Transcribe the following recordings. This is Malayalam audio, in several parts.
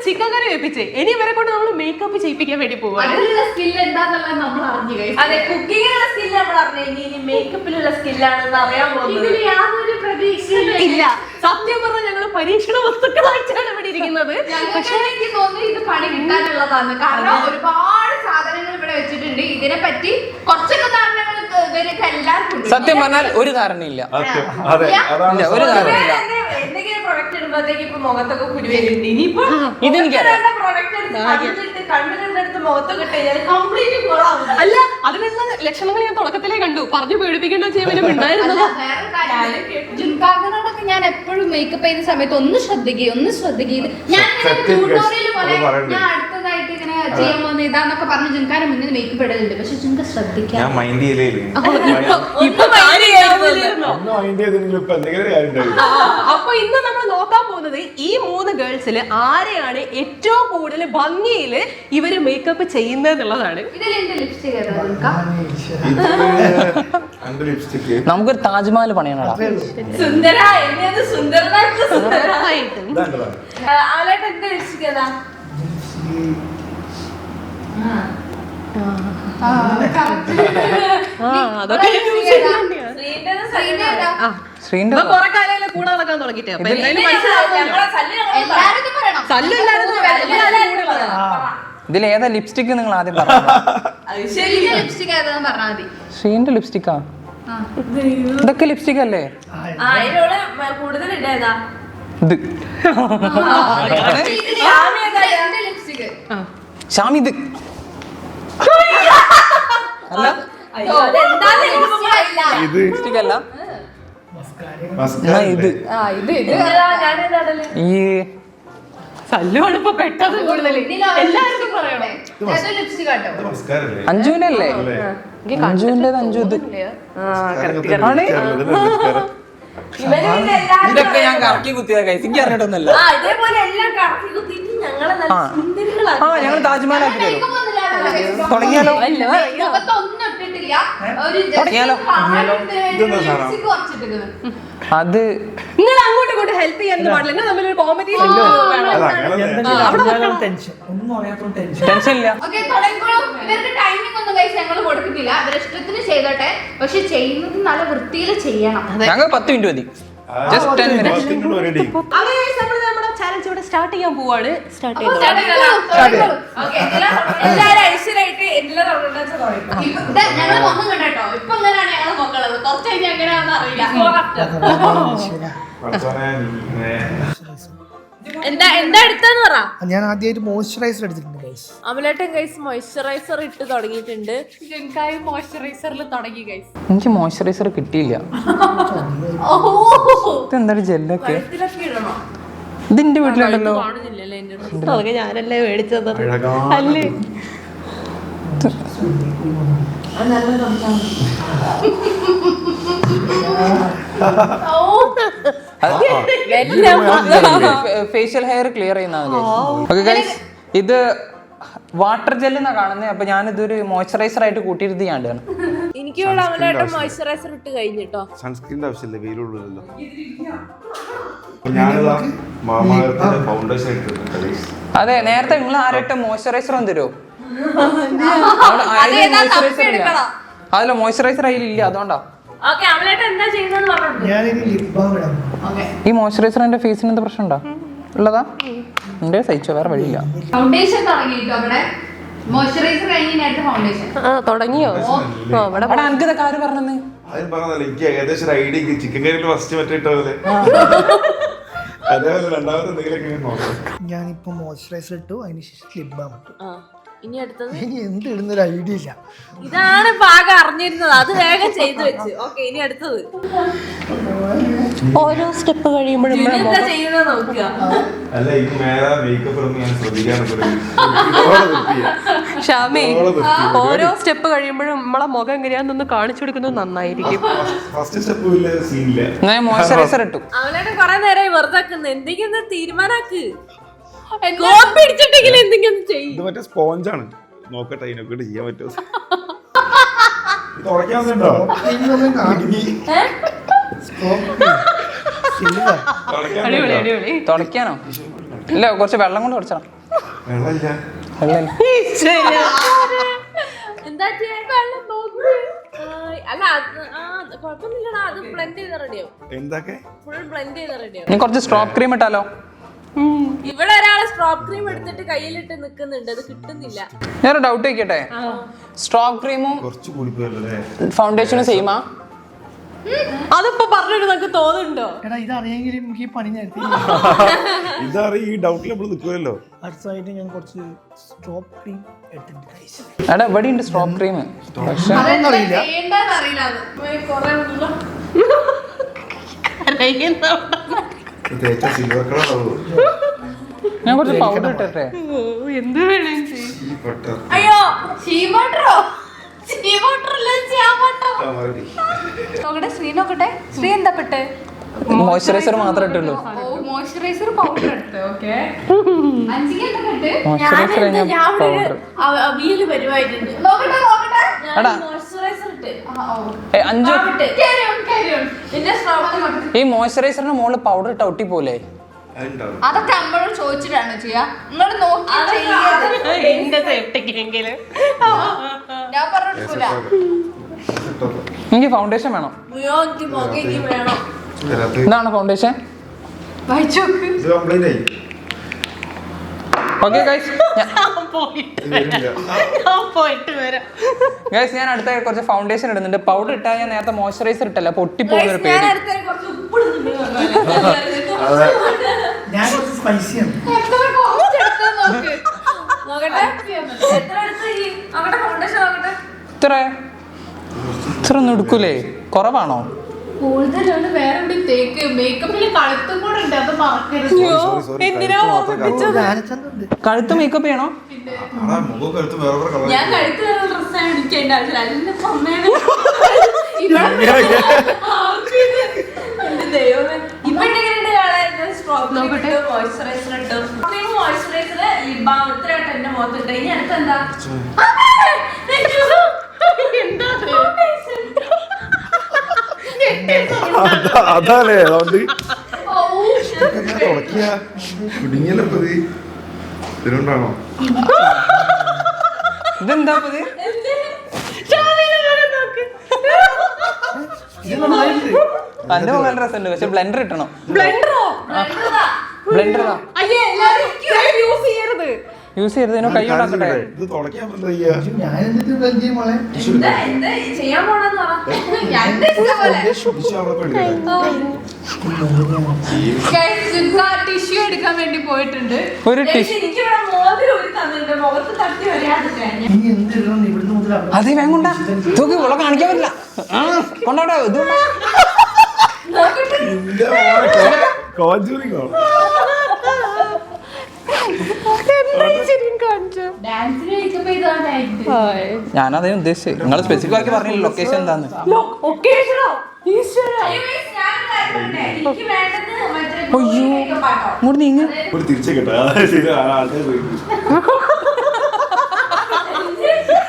ചിക്കൻ കറി വെപ്പിച്ചേ, ഇനി ഇവരെ കൊണ്ട് നമ്മൾ മേക്കപ്പ് ചെയ്യിപ്പിക്കാൻ വേണ്ടി പോവാണ്. അതെ, കുക്കിങ്ങിലുള്ള സ്കില്ല് നമ്മൾ അറിഞ്ഞു, ഇനി മേക്കപ്പിലുള്ള സ്കില്ലാണെന്ന് അറിയാൻ പോകുന്നത്. യാതൊരു പ്രതീക്ഷയില്ല. സത്യം പറഞ്ഞാൽ ഞങ്ങൾ പരീക്ഷണ വസ്തുക്കളായിട്ടാണ് ഇവിടെ ഇരിക്കുന്നത്. പക്ഷേ എനിക്ക് തോന്നുന്നു ഇത് പണി കിട്ടാനുള്ളതാണ്. കാരണം ഒരുപാട് സാധനങ്ങൾ ഇവിടെ വെച്ചിട്ടുണ്ട്. ഇതിനെ പറ്റി കുറച്ചൊക്കെ ധാരണകൾ ഇവർക്ക് എല്ലാവർക്കും. സത്യം പറഞ്ഞാൽ ഒരു ധാരണയില്ല, ഒരു ധാരണയില്ല. എന്തെങ്കിലും പ്രൊഡക്റ്റ് ഇടുമ്പോഴത്തേക്ക് ഇപ്പൊ മുഖത്തൊക്കെ കുരു വരുന്നുണ്ട്. ഇനിയിപ്പോ ഇതെനിക്കറിയാം. പ്രൊഡക്റ്റ് കണ്ണിനെടുത്ത് മുഖത്തൊക്കെ ഇട്ട് കംപ്ലീറ്റ് കൊള്ളാവും. അല്ല, അതിനുള്ള ലക്ഷണങ്ങൾ ഞാൻ തുടക്കത്തിലേ കണ്ടു. പറഞ്ഞു പേടിപ്പിക്കേണ്ട ചെയ്യാൻ ഉണ്ടായിരുന്നത്. ജുൻകാഗനോടൊക്കെ ഞാൻ എപ്പോഴും മേക്കപ്പ് ചെയ്യുന്ന സമയത്ത് ഒന്ന് ശ്രദ്ധിക്കുക. ഞാൻ ട്യൂട്ടോറിയൽ പോലെ ഞാൻ അടുത്തതായിട്ട് ഇങ്ങനെ ചെയ്യാൻ പോകുന്ന ഇതാന്നൊക്കെ പറഞ്ഞ് ജുൻകാരെ മുന്നിൽ മേക്കപ്പ് ഇടലുണ്ട്. പക്ഷെ ജുൻക ശ്രദ്ധിക്കാൻ അപ്പൊ ഇന്ന് നമ്മൾ നോക്കാൻ പോകുന്നത് ഈ 3 ഗേൾസിൽ ആരെയാണ് ഏറ്റവും കൂടുതൽ ഭംഗിയില് ഇവര് മേക്കപ്പ് ചെയ്യുന്നത് എന്നുള്ളതാണ്. നമുക്കൊരു താജ്മഹൽ പണിയണടാ. അതൊക്കെ കുറെ കാലം കൂടെ നടക്കാൻ തുടങ്ങിട്ടേ. അപ്പൊ എന്തായാലും ഇതിൽ ഏതാ ലിപ്സ്റ്റിക് നിങ്ങൾ ആദ്യം പറഞ്ഞത്? ശ്രീന്റെ ലിപ്സ്റ്റിക്കാ? ഇതൊക്കെ ലിപ്സ്റ്റിക് അല്ലേ? ഇത് ഷാമി, ഇത് അല്ല, ലിപ്സ്റ്റിക് അല്ല, ഇത് ഈ സല്ലുവാണ് ഇപ്പൊ പെട്ടത് കൂടുതൽ. എല്ലാവർക്കും പറയണേ അഞ്ജുവിന്റെ അല്ലേ? അഞ്ജുവിന്റെ അഞ്ജു ഇത് ഇതൊക്കെ ഞാൻ കറക്കി കുത്തിയ കൈസ്, എനിക്ക് അറിഞ്ഞിട്ടൊന്നുമല്ല. ഞങ്ങൾ താജ്മഹൽ ആക്കി തരും. തുടങ്ങിയാലോ? അത് നിങ്ങൾ അങ്ങോട്ടും ഇങ്ങോട്ട് ഹെൽപ്പ് ചെയ്യാൻ പാടില്ല. നമ്മളൊരു കോമ്പറ്റീഷൻ ടെൻഷൻ ഇല്ല. ഇവർക്ക് ടൈമിംഗ് ഒന്നും കഴിച്ച് ഞങ്ങൾ കൊടുക്കുന്നില്ല. അവരുടെ ഇഷ്ടത്തിന് ചെയ്തോട്ടെ, പക്ഷെ ചെയ്യുന്നത് നല്ല വൃത്തിയിൽ ചെയ്യണം. ഞങ്ങൾ 10 മിനിറ്റ് മതി. Just 10 minutes. നമ്മുടെ ചാലഞ്ച് ഇവിടെ സ്റ്റാർട്ട് ചെയ്യാൻ പോവാണ്. ഞങ്ങൾ മുഖം കണ്ടോ ഇപ്പൊ എങ്ങനെയാണ് ഞങ്ങൾ മക്കളത്. കുറച്ച് കഴിഞ്ഞാൽ എങ്ങനെയാണെന്ന് അറിയില്ല. എന്താ എടുത്തെന്ന് പറ. ഞാൻ ആദ്യമായിട്ട് മോയ്സ്ചറൈസർ എടുത്തിട്ടുണ്ട്. അമലേട്ടൻ ഗൈസ് മോയ്സ്ചറൈസർ ഇട്ട് തുടങ്ങിയിട്ടുണ്ട്. മോയ്സ്ചറൈസറിൽ തുടങ്ങി ഗൈസ്. എനിക്ക് മോയ്സ്ചറൈസർ കിട്ടിയില്ല. ഇതെന്താ ജെല്ലൊക്കെ? ഇതിന്റെ വീട്ടിലുണ്ടല്ലോ. അതൊക്കെ ഞാനല്ലേ മേടിച്ചത് അല്ലേ? ഫേഷ്യൽ ഹെയർ ക്ലിയർ ചെയ്യുന്നതാണ്. ഓക്കെ ഗൈസ്, ഇത് വാട്ടർ ജെൽ എന്നാ കാണുന്നത്. അപ്പൊ ഞാനിതൊരു മോയ്സ്ചറൈസർ ആയിട്ട് കൂട്ടിയിരുത്തി ഞാണ്ടാണ്. എനിക്ക് മോയ്സ്ചറൈസർ ഇട്ട് കഴിഞ്ഞിട്ടോ. സൺസ്ക്രീനിന്റെ ആവശ്യമില്ല, വെയിലുള്ളതല്ലോ. അതെ, നേരത്തെ നിങ്ങൾ ആരായിട്ട് മോയ്സ്ചറൈസർ ഒന്ന് തരുമോ? അതിലെ മോയ്സ്ചറൈസർ അതിലില്ല, അതുകൊണ്ടാ. ഈ മോയ്സ്ചറൈസർ എന്റെ ഫേസിന് എന്താ പ്രശ്നം ഉണ്ടോ? ഉള്ളതാ? എന്റെ സഹിച്ചോ, വേറെ വഴിയില്ല. ഫൗണ്ടേഷൻ തുടങ്ങിട്ടോ അവിടെ. മോയ്സ്ചറൈസർ കഴിഞ്ഞ് നേരത്തെ ഫൗണ്ടേഷൻ തുടങ്ങിയോ? എനിക്ക് ഇതൊക്കെ ആര് പറഞ്ഞത്? എനിക്ക് ഏകദേശം ഒരു ഐഡിയ. ചിക്കൻ കറിയിൽ ഫസ്റ്റ് മറ്റിട്ടല്ലേ, അതേപോലെ രണ്ടാമത്തെ എന്തെങ്കിലും നോക്കാം. ഞാനിപ്പോ മോയ്സ്ചറൈസർ ഇട്ടു, അതിനുശേഷം ലിപ് ബാം ഇട്ടു. ഇനി അടുത്തത് ഇനി എന്ത് ഇടുന്നൊരു ഐഡിയ ഇല്ല. ഇതാണ് പാകം അറിഞ്ഞിരുന്നത്, അത് വേഗം ചെയ്തു വെച്ച്. ഓക്കെ, ഇനി അടുത്തത് ഓരോ സ്റ്റെപ്പ് കഴിയുമ്പോഴും എന്താ ചെയ്യുന്നത് നോക്കുക. അല്ല, ഇത് മേലെ മേക്കപ്പ് ഒന്നും ഞാൻ ശ്രദ്ധിക്കാൻ ഷാമി, ഓരോ സ്റ്റെപ്പ് കഴിയുമ്പോഴും നമ്മളെ മുഖം എങ്ങനെയാന്നൊന്ന് കാണിച്ചു കൊടുക്കുന്നത് നന്നായിരിക്കും. ഫസ്റ്റ് സ്റ്റെപ്പ് സീനില്ല. ഞാൻ മോയ്സ്ചറൈസർ ഇട്ടു. അവളോട് കൊറേ നേരമായി വെറുതെ എന്തെങ്കിലും തീരുമാനാക്ക്. കോപ്പി അടിച്ചിട്ടെങ്കിൽ എന്തെങ്കിലും ചെയ്യും. ഇത് മറ്റേ സ്പോഞ്ചാണ്, നോക്കട്ടെ ഇതിനൊക്കെ ചെയ്യാൻ പറ്റുമോ. തുടക്കാന്നുണ്ടോ? തുടക്കാനോ? ഇല്ല, കുറച്ച് വെള്ളം കൊണ്ട് തുടച്ചാ. വെള്ളമില്ല. വെള്ളമില്ല. ഈശ്വരാ. എന്താ ചെയ്യാൻ വെള്ളം നോക്ക് അല്ല കുഴപ്പമൊന്നുമില്ലടാ അത് ബ്ലെൻഡ് ചെയ്ത് റെഡിയാവും എന്തൊക്കെ ഫുൾ ബ്ലെൻഡ് ചെയ്ത് റെഡിയാവും നീ കുറച്ച് സ്ട്രോപ്പ് ക്രീം ഇട്ടാലോ? ഇവിടെ ഒരാള് സ്ട്രോപ്പ് ക്രീം എടുത്തിട്ട് കയ്യിലിട്ട് നിക്കുന്നുണ്ട് അത് കിട്ടുന്നില്ല ഞാനൊരു ഡൗട്ട് ചോദിക്കട്ടെ, സ്ട്രോപ്പ് ക്രീമും കുറച്ച് കൂടിപ്പോയല്ലേ? ഫൗണ്ടേഷനും സെയിമാ? അതിപ്പോ പറഞ്ഞിട്ട് നമുക്ക് തോന്നുന്നുണ്ടോ? എടാ ഇത് അറിയാമെങ്കിലും എനിക്ക് ഈ പണി നേരത്തെ ഇതാ ഈ ഡൗട്ടിൽ നമ്മൾ നിൽക്കുമല്ലോ. അടുത്തതായിട്ട് ഞാൻ കുറച്ച് സ്ട്രോപ്പ് ക്രീം എടുത്തിട്ടുണ്ട് guys. എടാ ഇവിടെ ഉണ്ട് സ്ട്രോപ്പ് ക്രീം, പക്ഷെ അതൊന്നും അറിയില്ല. ചെയ്യേണ്ടതെന്ന് അറിയില്ല അത് കൊറേ തേച്ച സിൽവർ കളർ ആവുമോ? ഞാൻ കുറച്ച് പൗഡർ ഇട്ടെ. എന്ത് വേണേ ഈ ബട്ടർ. അയ്യോ ചീവാട്ടറോ ചീവാട്ടറല്ല ചീവാട്ടോ ആ, മതി. നോക്കട്ടെ ശ്രീ നോക്കട്ടെ ശ്രീ എന്താ പെട്ടെ മോയ്സ്ചറൈസർ മാത്രമേ ഇട്ടുള്ളൂ. മോയ്സ്ചറൈസർ പൗഡർ എടുത്ത് ഓക്കെ അഞ്ചിക്ക് എന്താ കെട്ട് മോയ്സ്ചറൈസർ ഞാൻ പൗഡർ. അവിയല് പരിവായിട്ടുണ്ട് നോക്കട്ടെ നോക്കട്ടെ എടാ മോയ്സ്ചറൈസർ ഇട്ട് അഞ്ചു carry on പിന്നെ സ്ട്രോബ് ഈ മോയ്സ്ചറൈസറിന്റെ മുകളിൽ പൗഡർ ഇട്ട ഒട്ടി പോലെ. അതുണ്ടാവും. അതൊക്കെ നമ്മളോട് ചോദിച്ചിട്ടാണ് ചെയ്യാ നിങ്ങൾ നോക്കി ചെയ്യരുത്. എന്റെ സേഫ്റ്റിക്കെങ്കിലും ഞാൻ പറഞ്ഞിട്ടില്ല ഇട്ടോ. എനിക്ക് ഫൗണ്ടേഷൻ വേണം. മുയോക്ക് മുഖയ്ക്ക് വേണം ഇതിനകത്ത് ഇതാണ് ഫൗണ്ടേഷൻ. വായിച്ചോക്ക് ഇത് കംപ്ലൈന്റ് ആയി. ഓക്കെ ഗൈസ്, ഇത് വരുന്നില്ല. പോയിട്ട് വരാം. ഗൈസ് ഞാൻ അടുത്ത കുറച്ച് ഫൗണ്ടേഷൻ ഇടുന്നുണ്ട്. പൗഡർ ഇട്ടാൽ ഞാൻ നേരത്തെ മോയ്സ്ചറൈസർ ഇട്ടല്ല, പൊട്ടിപ്പോകുന്ന ഒരു ഞാൻ പേടി. അടുത്ത കുറച്ച് ഉപ്പിടുന്നുണ്ട് അതെ. ഞാൻ കുറച്ച് സ്പൈസിയാണ്. എത്ര കോസ്റ്റ് എടുത്ത് നോക്ക് നോക്കട്ടെ എത്ര എടുത്ത് നോക്കട്ടെ ഫൗണ്ടേഷൻ നോക്കട്ടെ ഇത്ര ഒന്നും എടുക്കൂലേ? കുറവാണോ? കൂടുതലാണ് വേറെ എവിടെ തേക്ക് മേക്കപ്പിൽ കഴുത്തും കൂടെ ഉണ്ട് അത് മറക്കരുത് Sorry, sorry. എന്തിനാ ഞാനുണ്ട്. കഴുത്ത് മേക്കപ്പ് ചെയ്യണോ? ആടാ, മുഖം കഴുത്ത് വേറെ വേറെ കളർ. ഞാൻ കഴുത്ത് ഡ്രസ്സാണ് എടുക്കേണ്ട ആവശ്യമില്ല അതിന്റെ സമയം ഇപ്പൊ എങ്ങനെയുണ്ട് കാണാൻ സ്ട്രോബെറി മോയ്സ്ചറൈസർ ഇട്ടു മോയ്സ്ചറൈസർ ലിപ് ബാം ഇത്രയായിട്ട് എന്റെ മുഖത്തിട്ട് ഇനി അടുത്തെന്താ അതാലേ അതുകൊണ്ട് തുടക്കിയ കുടുങ്ങിയല്ലോ ഇപ്പൊ ഇത്. ഇതിനുണ്ടാണോ? ഇതെന്താ ഇത്? എന്റെ മുഖം നല്ല രസമുണ്ട്, പക്ഷെ ബ്ലെൻഡർ ഇട്ടണം. ബ്ലെൻഡറോ? ബ്ലെൻഡർ അയ്യേ എല്ലാരും യൂസ് ചെയ്യരുത്. യൂസ് ചെയ്തതിനോ കൈ ഉണ്ടാക്കട്ടെ. ഇത് തുടക്കാൻ പറ്റില്ല. ഞാൻ എന്നിട്ട് എന്ത് ചെയ്യും മോളെ? എന്താ ചെയ്യാൻ പോണെന്ന് പറ ടിഷ്യൂ എടുക്കാൻ വേണ്ടി പോയിട്ടുണ്ട് ഒരു ടിഷ്യൂ എനിക്കിവിടെ മോതിരം ഒരു തന്നിട്ടുണ്ട് മുഖത്ത് തട്ടി വരാതിരിക്കാൻ ഇനി എന്ത് ഇടണം ഇവിടുന്ന് മുതൽ അവിടെ അതേ വേണ്ട, ഇതൊക്കെ ഇവിടെ കാണിക്കാൻ പറ്റില്ല. കൊണ്ടാടോ ഇത് ഡാൻസിന് മേക്കപ്പ് ചെയ്തോണ്ടായിട്ട് ഞാനതേ ഉദ്ദേശിച്ചത്. നിങ്ങൾ സ്പെസിഫിക് ആക്കി പറഞ്ഞില്ല ലൊക്കേഷൻ എന്താന്ന്. ഒക്കേഷനോ? എനിക്ക് വേണ്ടത് മറ്റേ അയ്യോ ഇങ്ങോട്ട് നീങ്ങ. ഒരു തിരിച്ചു കേട്ടോ ശരി ആൾക്കാർ പോയി.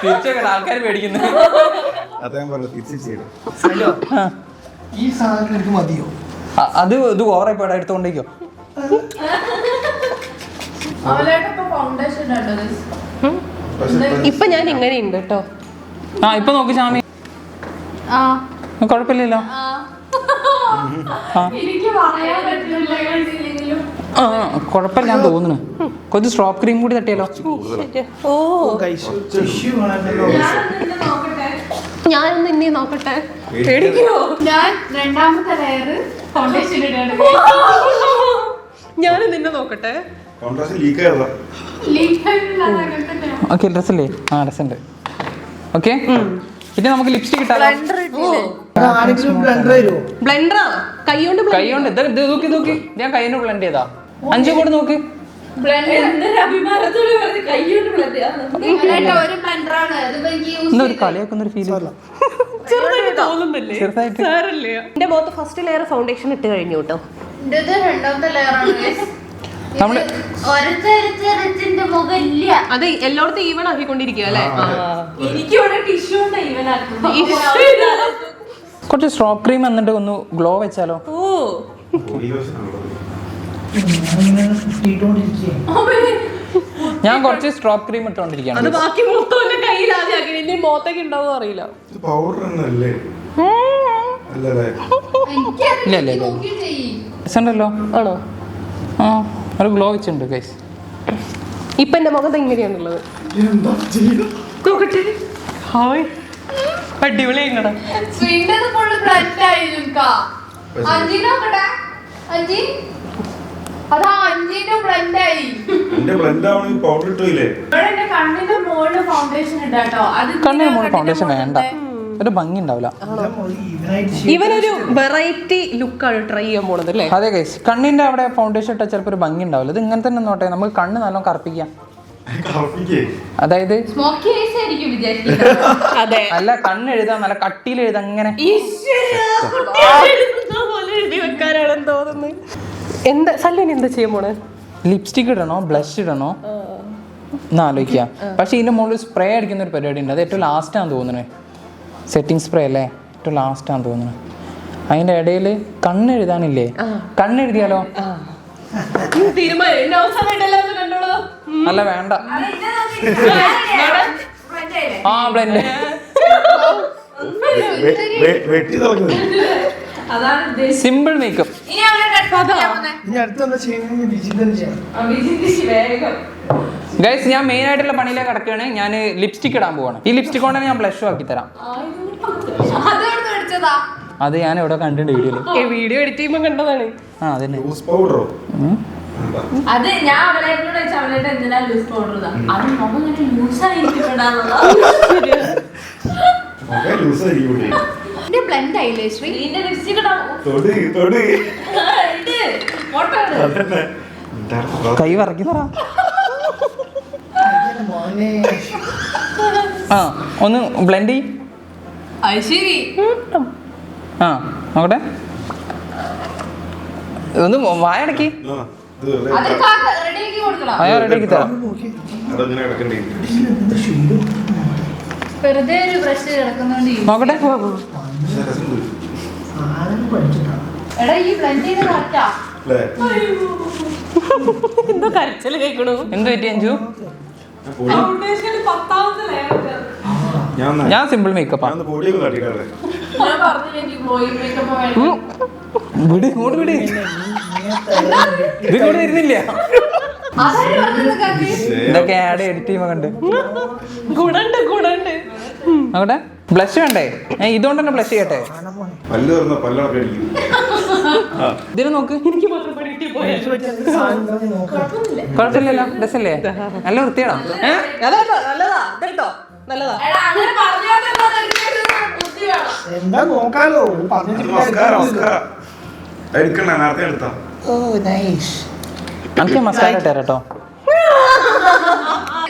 തീർച്ചയായിട്ടും ആൾക്കാർ പേടിക്കുന്നത്. അദ്ദേഹം പറഞ്ഞു തിരിച്ചു ചെയ്യണം. ഹലോ, ഈ സാധനം എനിക്ക് മതിയോ? അത് ഇത് ഓവറായി പോയിട്ട് എടുത്തോണ്ടേക്കോ. അവലായിട്ടിപ്പോ ഫൗണ്ടേഷൻ ഉണ്ടോ ഇപ്പൊ ഞാൻ ഇങ്ങനെ ഉണ്ട് കേട്ടോ. ആ ഇപ്പൊ നോക്ക് ഷാമി, ആ കുഴപ്പമില്ലല്ലോ. എനിക്ക് പറയാൻ പറ്റില്ലെങ്കിലും ആ കുഴപ്പമില്ലാന്ന് തോന്നുന്നു. കുറച്ച് സ്ട്രോപ്പ് ക്രീം കൂടി തട്ടിയാലോ? ഓ ടിഷ്യൂ വേണമല്ലോ. നോക്കട്ടെ ഞാനൊന്ന് ഇനി നോക്കട്ടെ. പേടിക്കോ? ഞാൻ രണ്ടാമത്തെ ലെയർ ഫൗണ്ടേഷൻ ഇടാണ് ഞാനും നിന്നെ നോക്കട്ടെ. കോൺട്രാസ്റ്റ് ലീക്ക് ആയതാ. ലീക്ക് ആയിട്ടുള്ള അങ്ങനെ തന്നെയാണ് ഓക്കെ ഡ്രസ്സല്ലേ? ആ ഡ്രസ്സുണ്ട്. ഓക്കെ പിന്നെ നമുക്ക് ലിപ്സ്റ്റിക് ഇട്ടാലോ? ആരെങ്കിലും ബ്ലെൻഡർ തരുമോ? ബ്ലെൻഡറാ? കൈകൊണ്ട് കൈ കൊണ്ട് ഇത് നോക്കി നോക്കി, ഞാൻ കൈകൊണ്ട് ബ്ലെൻഡ് ചെയ്താ. അഞ്ചു കൂടെ നോക്ക്. എന്തൊരു അഭിമാനത്തോട് പറഞ്ഞ് കൈയ്യോട് അല്ലാട്ടോ, ഒരു ബ്ലെൻഡറാണ് അതിപ്പോ എനിക്ക് യൂസ് എന്താ ഒരു കളിയാക്കുന്ന ഒരു ഫീൽ ചെറുതായിട്ട് തോന്നുന്നില്ലേ? ചെറുതായിട്ട്. സാരല്ലേ? എന്റെ മുഖത്ത് ഫസ്റ്റ് ലെയർ ഫൗണ്ടേഷൻ ഇട്ട് കഴിഞ്ഞു കേട്ടോ. ഇത് രണ്ടാമത്തെ ലെയർ ആണ് നമ്മള് ഒരച്ചരച്ചരച്ചിന്റെ മുഖം ഇല്ല അത് എല്ലായിടത്തും ഈവൺ ആക്കിക്കൊണ്ടിരിക്കുക അല്ലേ? എനിക്കിവിടെ ടിഷ്യൂ ഉണ്ട് ഇവനാക്കുന്നത് കുറച്ച് സ്ട്രോപ്പ് ക്രീം എന്നിട്ട് ഒന്ന് ഗ്ലോ വെച്ചാലോ? ഓ ഈ ദിവസം ആണല്ലോ. ഞാനിങ്ങനെ ഇട്ടുകൊണ്ടിരിക്കുകയാണ്. ഞാൻ കുറച്ച് സ്ട്രോപ്പ് ക്രീം ഇട്ടുകൊണ്ടിരിക്കുകയാണ് അത് ബാക്കി മൊത്തം എന്റെ കയ്യിലാദ്യം ഇനി മോത്തേക്ക് ഉണ്ടാവും അറിയില്ല. ഇത് പൗഡർ തന്നെയല്ലേ? അല്ലല്ലേ? ഇല്ല ഇല്ല ഇല്ല ഉണ്ടല്ലോ. ആണോ? ആ ഒരു ഗ്ലോ വെച്ചിട്ടുണ്ട് ഗൈസ്. ഇപ്പൊ എന്റെ മുഖത്ത് എങ്ങനെയാണുള്ളത് നോക്കട്ടെ. ഹായ് അടിപൊളിയായിട്ടാ. എന്റെ ബ്ലെൻഡ് ആവണെങ്കിൽ പൗഡർ ഇട്ടില്ലേ? എന്റെ കണ്ണിന്റെ മുകളിൽ ഫൗണ്ടേഷൻ ഇടാട്ടോ. അത് കണ്ണിന് മുകളിൽ ഫൗണ്ടേഷൻ വേണ്ട, ഒരു ഭംഗി ഉണ്ടാവില്ല. ഇവനൊരു വെറൈറ്റി ലുക്കാണ് ട്രൈ ചെയ്യാൻ പോണത് അല്ലേ? അതെ ഗൈസ്, കണ്ണിന്റെ അവിടെ ഫൗണ്ടേഷൻ ഇട്ടാൽ ചിലപ്പോൾ ഒരു ഭംഗി ഉണ്ടാവില്ല. ഇത് ഇങ്ങനെ തന്നെ നോട്ടെ, നമുക്ക് കണ്ണ് നല്ലോണം കറുപ്പിക്കാം. അതായത് സ്മോക്കി ഐസ് ആയിരിക്കും വിചാരിക്കുന്നത്. അതെ. അല്ല, കണ്ണ് എഴുതാൻ നല്ല കട്ടിയിൽ എഴുതാൻ അങ്ങനെ എഴുതി വെക്കാനാണെന്ന് തോന്നുന്നത്. എന്താ സല്ലിന് എന്താ ചെയ്യാൻ പോണേ? ലിപ്സ്റ്റിക് ഇടണോ ബ്ലഷ് ഇടണോ എന്ന് ആലോചിക്കാം. പക്ഷെ ഇതിന്റെ മുകളിൽ സ്പ്രേ അടിക്കുന്ന ഒരു പരിപാടി ഉണ്ട്. അത് ഏറ്റവും ലാസ്റ്റാന്ന് തോന്നുന്നത്. സെറ്റിംഗ് സ്പ്രേ അല്ലേ, ഏറ്റവും ലാസ്റ്റാന്ന് തോന്നുന്നത്. അതിന്റെ ഇടയിൽ കണ്ണ് എഴുതാനില്ലേ, കണ്ണ് എഴുതിയാലോ? അല്ല വേണ്ട. ആ ബ്ലെൻഡ് അതാണ് ഉദ്ദേശിച്ചത്. Simple makeup. ഇനി അവരുടെ വേഗം ഗൈസ്, ഞാൻ മെയിൻ ആയിട്ടുള്ള പണിയിലേക്ക് കിടക്കുകയാണ്. ഞാൻ ലിപ്സ്റ്റിക് ഇടാൻ പോവാണ്. ഈ ലിപ്സ്റ്റിക് കൊണ്ട് ഞാൻ ബ്ലഷും ആക്കി തരാം. അത് ഞാൻ ഇവിടെ കണ്ടിട്ടുണ്ട് വീഡിയോയിൽ. വീഡിയോ എഡിറ്റ് ചെയ്യുമ്പോ കണ്ടതാണ്. ആ അതന്നെ. പൗഡറോ? അത് ഞാൻ അവളേനോട് ചോദിച്ചാൽ അവളേട്ട് എന്തിനാ ലൂസ് പൗഡർ ഇതാ. അത് മുഖം കണ്ടി ലൂസായിരിക്കപ്പെടാനുള്ള ബ്ലെൻഡ് ആയില്ലേ ശ്രീ? ഇതിന്റെ ലിപ്സ്റ്റിക് ഇടാം. കൈ വറക്കി പറ. ആ ഒന്ന് ബ്ലെൻഡ് ചെയ്. അത് ശരി. ആ നോക്കട്ടെ, ഒന്ന് വായടക്കി. അത് റെഡിയാക്കി കൊടുക്കണം. അയാൾ റെഡിയാക്കി തരാം. അതങ്ങനെ കിടക്കണ്ടേ? വെറുതെ ഒരു ബ്രഷ് കിടക്കുന്നോണ്ട് നോക്കട്ടെ. എടാ ഈ ബ്ലെൻഡ് ചെയ്ത് കറക്റ്റാ. എന്തോ കരച്ചില് കേൾക്കണു. എന്ത് പറ്റി അഞ്ചു? ഫൗണ്ടേഷൻ 10ാമത്തെ ലെയർ. ഞാൻ സിമ്പിൾ മേക്കപ്പാ. ഞാൻ പറഞ്ഞില്ല എനിക്ക് ഗ്ലോയിങ് മേക്കപ്പ് വേണം. വിട് ഇങ്ങോട്ട് വിട്. ഇത് ഇങ്ങോട്ട് വരുന്നില്ല. ഇതൊക്കെ ആഡ് എഡിറ്റ് ചെയ്യുമ്പോ കണ്ട് ഗുണണ്ട് ഗുണണ്ട്. നോക്കട്ടെ, ബ്ലഷ് വേണ്ടേ? ഞാൻ ഇതുകൊണ്ട് തന്നെ ബ്ലഷ് ചെയ്യട്ടെ. ഇതിന് നോക്ക്, എനിക്ക് മാത്രം പണിയിട്ട് പോയാ കുഴപ്പമില്ലല്ലോ. രസല്ലേ? നല്ല വൃത്തിയാണോ? നല്ലതാ ഇതെടുത്തോ, നല്ലതാ. എടാ അങ്ങനെ പറഞ്ഞോട്ടെ ബുദ്ധി വേണം. എന്താ നോക്കാലോ എടുക്കണ നേരത്തെ എടുത്താ. ഓ നൈസ്. എനിക്ക് മസാല ഇട്ടേരട്ടോ.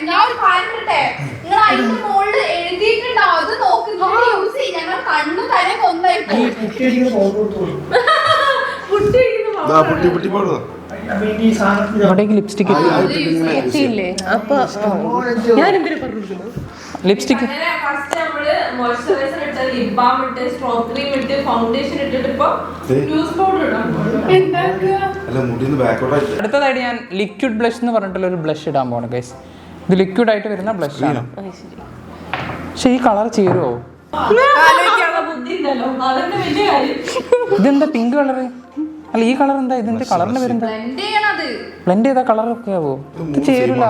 ഞാൻ ഒരു കാര്യം പറയട്ടെ, നിങ്ങൾ അതിന്റെ മുകളിൽ എഴുതിയിട്ടുണ്ടാവും, അത് നോക്കി യൂസ് ചെയ്യും. ഞങ്ങൾ കണ്ണു തല കൊന്നായി ഈ കുട്ടിയടിക്കുന്ന പൗഡർ കൊടുത്തോളൂ. പൊട്ടി പോടുക. ഇവിടേക്ക് ലിപ്സ്റ്റിക് എത്തിയില്ലേ? അപ്പൊ ഞാൻ എന്തിനാ പറഞ്ഞു ലിപ്സ്റ്റിക് അങ്ങനെ ഫസ്റ്റ് നമ്മള് മോയ്സ്ചറൈസർ ഇട്ട് ലിപ് ബാം ഇട്ട് സ്ട്രോപ്പ് ക്രീം ഇട്ട് ഫൗണ്ടേഷൻ ഇട്ടിട്ട് ഇപ്പൊ ലൂസ് പൗഡർ ഇടാൻ അല്ല മുടിന്ന് ബാക്കോട്ടായിട്ട്. അടുത്തതായിട്ട് ഞാൻ ലിക്വിഡ് ബ്ലഷ് എന്ന് പറഞ്ഞിട്ടുള്ള ഒരു ബ്ലഷ് ഇടാൻ പോവാണ് ഗൈസ്. ഇത് ലിക്വിഡ് ആയിട്ട് വരുന്ന ബ്ലഷ് ആണ്. പക്ഷെ ഈ കളർ ചേരുവോ? ആലോചിക്കാനുള്ള ബുദ്ധി ഉണ്ടല്ലോ, അതന്നെ വലിയ കാര്യം. ഇതെന്താ പിങ്ക് കളറ്? അല്ല ഈ കളർ എന്താ? ഇതിന്റെ കളറിന്റെ പേരെന്താ? ബ്ലെൻഡ് ചെയ്ത കളർ ഒക്കെ ആവോ? ഇത് ചേരൂല.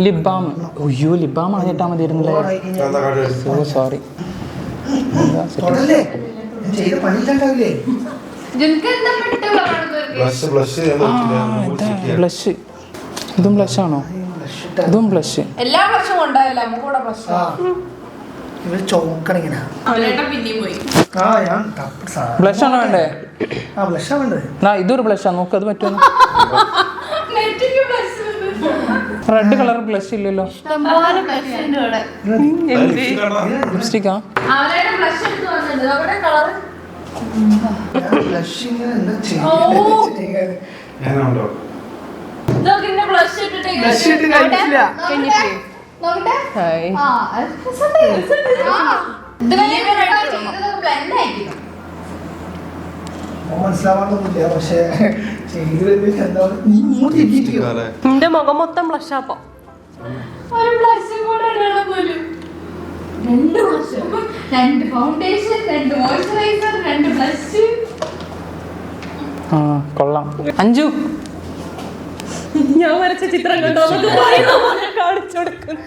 Lip balm. അയ്യോ ലിപ് ബാം ആയിട്ടാ മതിയായിരുന്നില്ലേ? So sorry. ബ്ലഷ്. ഇതും ബ്ലഷ് ആണോ? ഇതും ബ്ലഷ്. എല്ലാ വർഷവും ഉണ്ടാവില്ല നമുക്ക് കൂടെ പ്രശ്നം. ഇവര് ചോക്കണിങ്ങനെ. അവളേട്ടൻ പിന്നെയും പോയി. ആ ഞാൻ ബ്ലഷ് ആണോ വേണ്ടേ? ആ ബ്ലഷാ വേണ്ടത്. ഇതൊരു ബ്ലഷാ, നോക്ക് അത് പറ്റുമോ? നെറ്റിക്ക് പ്ലസ് റെഡ് കളർ ബ്ലഷ് ഇല്ലല്ലോ. ലിപ്സ്റ്റിക്കാ? അവളേട്ടൻ ബ്ലഷ് എടുത്ത് വന്നിട്ടുണ്ട്. അവിടെ കളർ ബ്ലഷിങ്ങനെ എന്താ ഞാനുണ്ടോ? ഇതൊക്കെ ഇന്നെ ബ്ലഷ് ഇട്ടിട്ട് ബ്ലഷ് ഇട്ട് കഴിച്ചില്ല. ഹായ്. മനസ്സിലാവാണ്ടൊന്നുമില്ല, പക്ഷെ ചെയ്ത് എന്താ നീ ഇങ്ങോട്ട് ഇരിക്കുക. എന്റെ മുഖം മൊത്തം ബ്ലഷാപ്പോ. ഒരു ബ്ലഷും കൂടെ ഇടണം പോലും. 2 വർഷം 2 ഫൗണ്ടേഷൻ 2 മോയ്സ്ചറൈസർ 2 ബ്ലഷ്. ആ കൊള്ളാം. അഞ്ജു ഞാൻ വരച്ച ചിത്രം കണ്ടോ കാണിച്ചു കൊടുക്കുന്നു.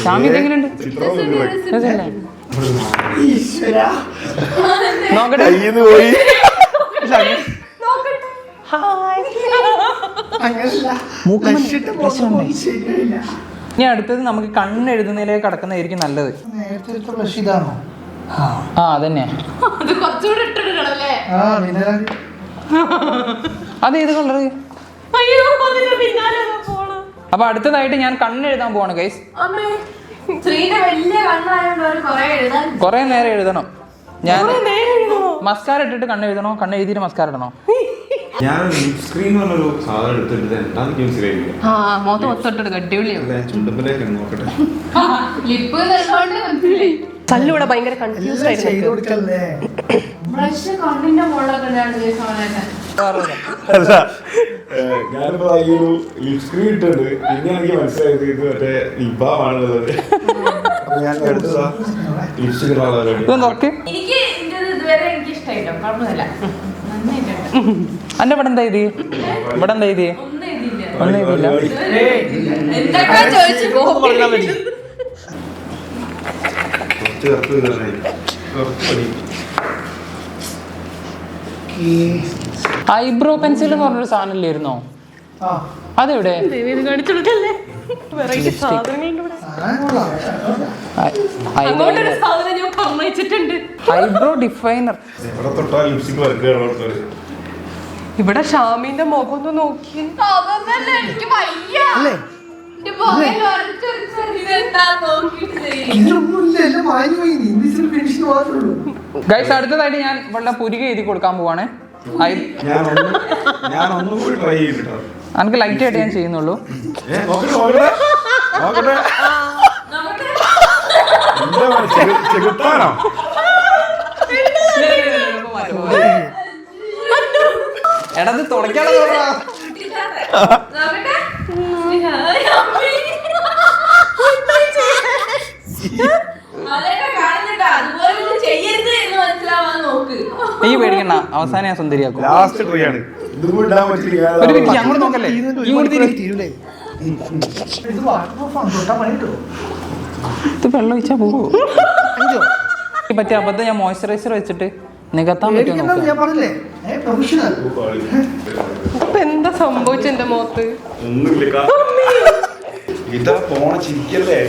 ഷാമി ഇതെങ്ങനെയുണ്ട്? രസമല്ലേ? നോക്കട്ടെ. കയ്യിന്ന് പോയി. ഇനി അടുത്തത് നമുക്ക് കണ്ണെഴുതുന്നതിലേക്ക് കടക്കുന്നതായിരിക്കും നല്ലത്. നേരത്തെ ബ്ലഷ് ഇതാണോ? ആ അതന്നെയാ. അത് കുറച്ചുകൂടെ ഇട്ടിടണല്ലേ? അത് ഏത് കളറ്? അയ്യോ അതിന്റെ പിന്നാലെ പോണം. അപ്പൊ അടുത്തതായിട്ട് ഞാൻ കണ്ണെഴുതാൻ പോവാണ് ഗൈസ്. അമ്മേ ശ്രീന്റെ വലിയ കണ്ണായോണ്ട് ഒരു കൊറേ എഴുതാൻ. കൊറേ നേരം എഴുതണം. ഞാൻ മസ്കാര ഇട്ടിട്ട് കണ്ണെഴുതണോ കണ്ണെഴുതിയിട്ട് മസ്കാര ഇടണോ? ഞാൻ ലിപ് സ്ക്രീൻ പറഞ്ഞൊരു സാധനം എടുത്തിട്ട് എന്താണെന്ന് മനസ്സിലായില്ല. ആ മൊത്തം ഒത്തോട്ട് കട്ടിയുള്ളിയോ ചുണ്ടമ്പിലേക്ക് നോക്കട്ടെ. ലിപ്പ് എന്നുള്ളതുകൊണ്ട് മനസ്സിലായി. കല്ലൂടെ ഭയങ്കര കൺഫ്യൂസ്ഡ് ചെയ്ത് ആയിരുന്നു. കൊടുക്കല്ലേ? ബ്ലഷ് കണ്ണിന്റെ മുകളിലൊക്കെ ഇടാണ് അല്ല ഞാനിപ്പോ ഈ ഒരു ലിപ് സ്ക്രീൻ ഇട്ടിട്ടുണ്ട്. പിന്നെ എനിക്ക് മനസ്സിലായത് ഇത് മറ്റേ ലിബാമാണുള്ളത്. അപ്പൊ ഞാൻ എടുത്തതാ ലിപ്സ്റ്റിക് ഇടാനുള്ളവരാണ്. ഇതൊന്ന് തുറക്ക്. എനിക്ക് ഇന്റത് ഇതുവരെ എനിക്ക് ഇഷ്ടമായിട്ടോ, കുഴപ്പമില്ല, നന്നായിട്ടുണ്ട്. അന്റെ ഇവിടെ എന്താ ഇത്? ഇവിടെ എന്താ ഇത്? ഒന്നും എഴുതിയില്ല. ഒന്നും ഇതില്ല. എന്തൊക്കെ ചോദിച്ചു പോകും. കുറച്ച് കറുപ്പ് ഇടാനായി. കുറച്ച് പണി. ഐബ്രോ പെൻസിൽ എന്ന് പറഞ്ഞൊരു സാധനം ഇല്ലായിരുന്നോ? ആ, അതെവിടെ? ഇത് കാണിച്ചു കൊടുക്കല്ലേ? വെറൈറ്റി സാധനങ്ങളുണ്ട് ഇവിടെ. അങ്ങോട്ടൊരു സാധനം ഞാൻ പറഞ്ഞിട്ടുണ്ട്. Eyebrow definer. എവിടെ തൊട്ടാ ലിപ്സ്റ്റിക് വർക്ക്. ഇവിടെ ഷാമിന്റെ മുഖം ഒന്ന് നോക്കി. അതൊന്നല്ല, എനിക്ക് വയ്യ. അല്ലേ? എന്റെ പുകയിൽ ഒരച്ചൊരു ഇതെന്താ നോക്കിയിട്ട് ചെയ്യും. ഇതിലൊന്നുമില്ല, എല്ലാം മാഞ്ഞു പോയി. ഇംഗ്ലീഷിൽ ഫിനിഷിങ് മാത്രമേ ഉള്ളൂ. ഗൈസ് അടുത്തതായിട്ട് ഞാൻ ഇവിടെ പുരിക എഴുതി കൊടുക്കാൻ പോവാണ്. ഞാൻ ഒന്നും കൂടി ട്രൈ ചെയ്തിട്ടോ. എനിക്ക് ലൈറ്റ് ആയിട്ട് ഞാൻ ചെയ്യുന്നുള്ളൂ. നോക്കട്ടെ. ചെകുത്താനോ? എടത് തുടക്കാതെ നോക്കട്ടെ. അതൊക്കെ കാണുന്നുണ്ടോ? അതുപോലെ ഒന്നും ചെയ്യരുത് എന്ന് മനസ്സിലാവാൻ നോക്ക്. നീ പേടിക്കണ്ട, അവസാനം ഞാൻ സുന്ദരിയാക്കും. ലാസ്റ്റ് ട്രൈ ആണ്. ഇത് കൂടി ഇടാൻ പറ്റില്ല. ഒരു മിനിറ്റ് അങ്ങോട്ട് നോക്കല്ലേ? ഈ കൂടി തിരി. തീരൂലേ? ഇത് വാട്ടർപ്രൂഫാണ്, തൊട്ടാ പണി കിട്ടുമോ? ഇത് വെള്ളം ഒഴിച്ചാ പോവോ? അഞ്ചോ? പറ്റിയ അബദ്ധം ഞാൻ മോയ്സ്ചറൈസർ വെച്ചിട്ട് നികത്താൻ പറ്റുമോ പേടിക്കണ്ടെന്ന് നോക്കാം. ഞാൻ പറഞ്ഞില്ലേ? പ്രൊഫഷണൽ. ഇപ്പൊ എന്താ സംഭവിച്ച എന്റെ മുഖത്ത്? ഒന്നുമില്ല. ഇതാ പോണ ചിരിക്കല്ലേ?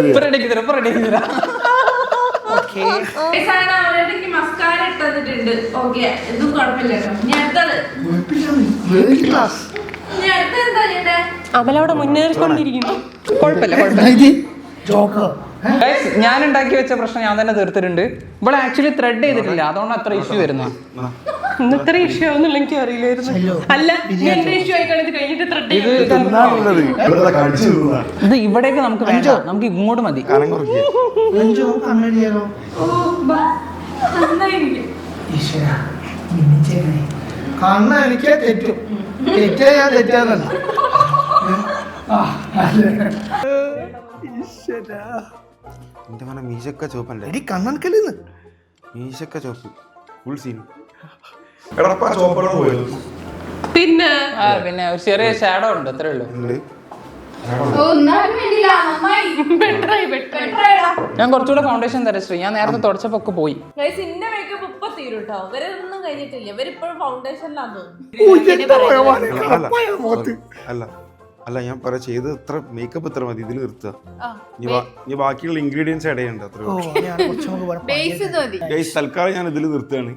ഇപ്പൊ റെഡിയാക്കി തരാം, ഇപ്പൊ റെഡിയാക്കി തരാം. അവരുടെ മസ്കാര ഇട്ടിട്ടുണ്ട്. ഓക്കെ, ഇതും കുഴപ്പമില്ല കേട്ടോ. ഇനി അടുത്തത് ക്ലാസ്. ഇനി അടുത്തത് എന്താ ചെയ്യണ്ടേ? അവളവിടെ മുന്നേറിക്കൊണ്ടിരിക്കുന്നു. കുഴപ്പമില്ല കുഴപ്പമില്ല. ഇത് ജോക്കർ. Guys, ഞാൻ ഉണ്ടാക്കി വെച്ച പ്രശ്നം ഞാൻ തന്നെ തീർത്തിട്ടുണ്ട്. ഇവിടെ ആക്ച്വലി ത്രെഡ് ചെയ്തിട്ടില്ല, അതുകൊണ്ട് അത്ര ഇഷ്യൂ വരുന്നത്. ഇന്നത്ര ഇഷ്യൂ ആവുന്നുള്ള എനിക്ക് അറിയില്ലായിരുന്നു. അല്ല എന്റെ ഇഷ്യൂ ആയി കഴിഞ്ഞിട്ട് കഴിഞ്ഞിട്ട് ത്രെഡ് ഇത് ഇത് ഇവിടേക്ക് നമുക്ക് വേണ്ട, നമുക്ക് ഇങ്ങോട്ട് മതി. അഞ്ചോ കണ്ണടിയാലോ? നന്നായിരിക്കും. ഈശ്വര, മിന്നിച്ചേക്കണേ. കണ്ണ എനിക്ക് തെറ്റും. തെറ്റാ ഞാൻ തെറ്റാന്നല്ല. എന്റെ മന മീശക്ക ചോപ്പല്ലേ? എടി കണ്ണനക്കല്ലെന്ന്. മീശക്ക ചോപ്പ് ഫുൾ സീൻ. എടാ ചോപ്പറ പോയത്. പിന്നെ പിന്നെ ഒരു ചെറിയ ഷാഡോ ഉണ്ട്, അത്രേ ഉള്ളൂ. ഒന്നാലും വേണ്ടില്ല, നന്നായി. ബെറ്ററായി ബെറ്ററായി. ഞാൻ കുറച്ചുകൂടെ ഫൗണ്ടേഷൻ തരാം ശ്രീ. ഞാൻ നേരത്തെ തുടച്ചപ്പോ ഒക്കെ പോയി. Guys, ഇന്റെ മേക്കപ്പ് ഇപ്പൊ തീരും കേട്ടോ. ഇവരൊന്നും കഴിഞ്ഞിട്ടില്ല. ഇവരിപ്പോഴും ഫൗണ്ടേഷനിലാന്ന് അല്ല അല്ല ഞാൻ പറയാ ചെയ്ത് ഇത്ര മേക്കപ്പ് ഇത്ര മതി, ഇതിൽ നിർത്തുക. ഇനി ബാക്കിയുള്ള ഇൻഗ്രീഡിയൻസ് ആഡ് ചെയ്യണ്ട. അത്ര ബേസ് ഇത് മതി. ഗൈസ് തൽക്കാലം ഞാൻ ഇതിൽ നിർത്തുകയാണ്.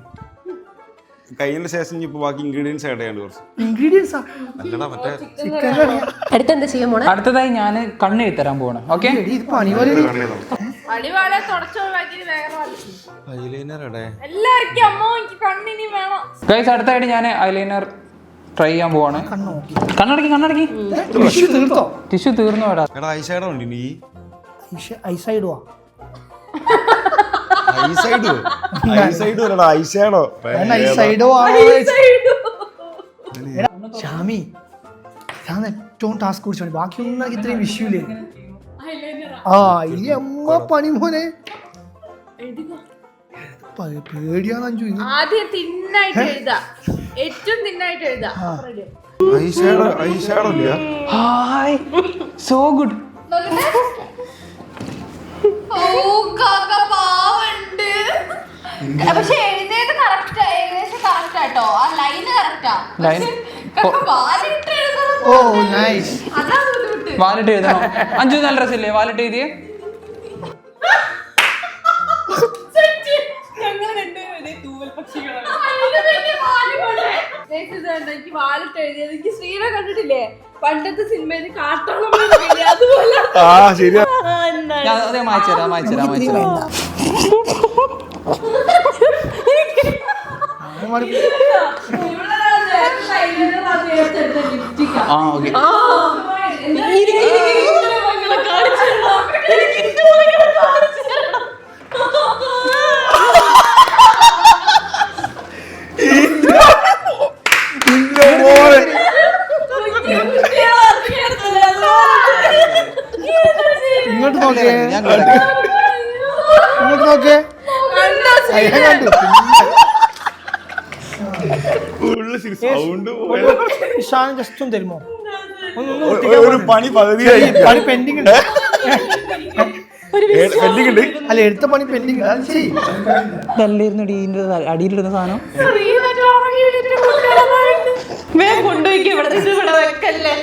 കഴിഞ്ഞ ശേഷം ഇപ്പൊ ബാക്കി ഇൻഗ്രീഡിയൻസ് ആഡ് ചെയ്യണ്ട കുറച്ച്. ഇൻഗ്രീഡിയൻസാ അല്ലടാ മറ്റേ അടുത്തെന്താ ചെയ്യാൻ പോണേ? അടുത്തതായി ഞാൻ കണ്ണെഴുതി തരാൻ പോവാണ്. ഓക്കെ, ഇത് പണി പോലെ. അടിവാളെ തുടച്ചൊഴിവാക്കി വേറെ ഐലൈനർ ഇടേ. എല്ലാവർക്കും അമ്മോ എനിക്ക് കണ്ണിനി വേണം. ഗൈസ് അടുത്തായിട്ട് ഞാൻ ഐലൈനർ ട്രൈ ചെയ്യാൻ പോവാണ്. കണ്ണടക്കി കണ്ണടക്കി. ടിഷ്യൂ തീർത്തോ? ടിഷ്യൂ തീർന്നു വേടാ. എടാ ഐഷാഡോ ഉണ്ട് നീ? ഐസൈഡുവാ. ഐസൈഡോ? ഐസൈഡോ അല്ലടാ ഐഷാഡോ. ഐസൈഡോ ആണ്. ഷാമി അതാണ് ഏറ്റവും ടാസ്ക് പിടിച്ച പണി. ബാക്കിയൊന്നും എനിക്ക് ഇത്രയും വിഷയമില്ലേ. ആ ഈ അമ്മ പണി മോനെ പേടിയാണ് അഞ്ചു. ആദ്യം തിന്നായിട്ട് എഴുതാ, ഏറ്റവും തിന്നായിട്ട് എഴുതാ. ഐഷാഡോ ഇല്ല. Hi so good. പക്ഷെ എഴുതിയത് കറക്റ്റ്, ഏകദേശം കറക്റ്റ് ആട്ടോ. ആ ലൈന് കറക്റ്റാ. ലൈൻ ഓ നൈസ്. അതാ ബുദ്ധിമുട്ട്. വാലിട്ട് എഴുതണം. അഞ്ചു നല്ല ഡ്രസ്സില്ലേ വാലിട്ട് എഴുതിയേ? ഞങ്ങൾ രണ്ടുപേരും തൂവൽ പക്ഷികളാണ്. എനിക്ക് വാലിട്ട് എഴുതിയത് എനിക്ക് ശ്രീനെ കണ്ടിട്ടില്ലേ പണ്ടത്തെ സിനിമയിൽ കാട്ടോളം അതുപോലെ. ശരിയാ. അതെ മായ്ച്ചരാം. ആ ഓക്കെ. ഇങ്ങോട്ട് നോക്കേ, ഞാൻ ഇങ്ങോട്ട് നോക്കേ. ഷാൻ ജസ്റ്റ് ഒന്ന് തരുമോ? ഒരു പണി പകുതിയായി. പണി പെൻഡിങ് ഉണ്ട്. പെൻഡിങ് ഉണ്ട്. അല്ല എടുത്ത പണി പെൻഡിങ്. അത് ചെയ്യും. അടിയിലിടുന്ന സാധനം വേഗം കൊണ്ടുപോയിക്കോ ഇവിടെ നിന്ന്. ഇവിടെ വെക്കല്ലേ.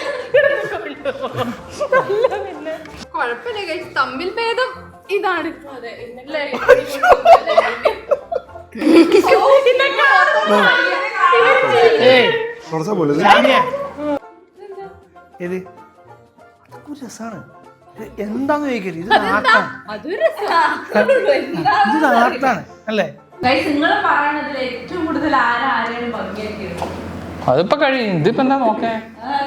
കുഴപ്പമില്ല guys, തമ്മിൽ ഭേദം ഇതാണ്. കുറച്ചാ പോലെ ഇത് അതൊക്കെ രസാണ്. എന്താന്ന് ചോദിക്കരുത്. ഇത് ആർട്ടാണ്, ഇത് ആർട്ടാണ് അല്ലേ? നിങ്ങൾ പറയണതിൽ ഏറ്റവും കൂടുതൽ ആരെയും ഭംഗിയാക്കിയത് അതിപ്പോ കഴിയും. ഇതിപ്പോ എന്താ നോക്കേ?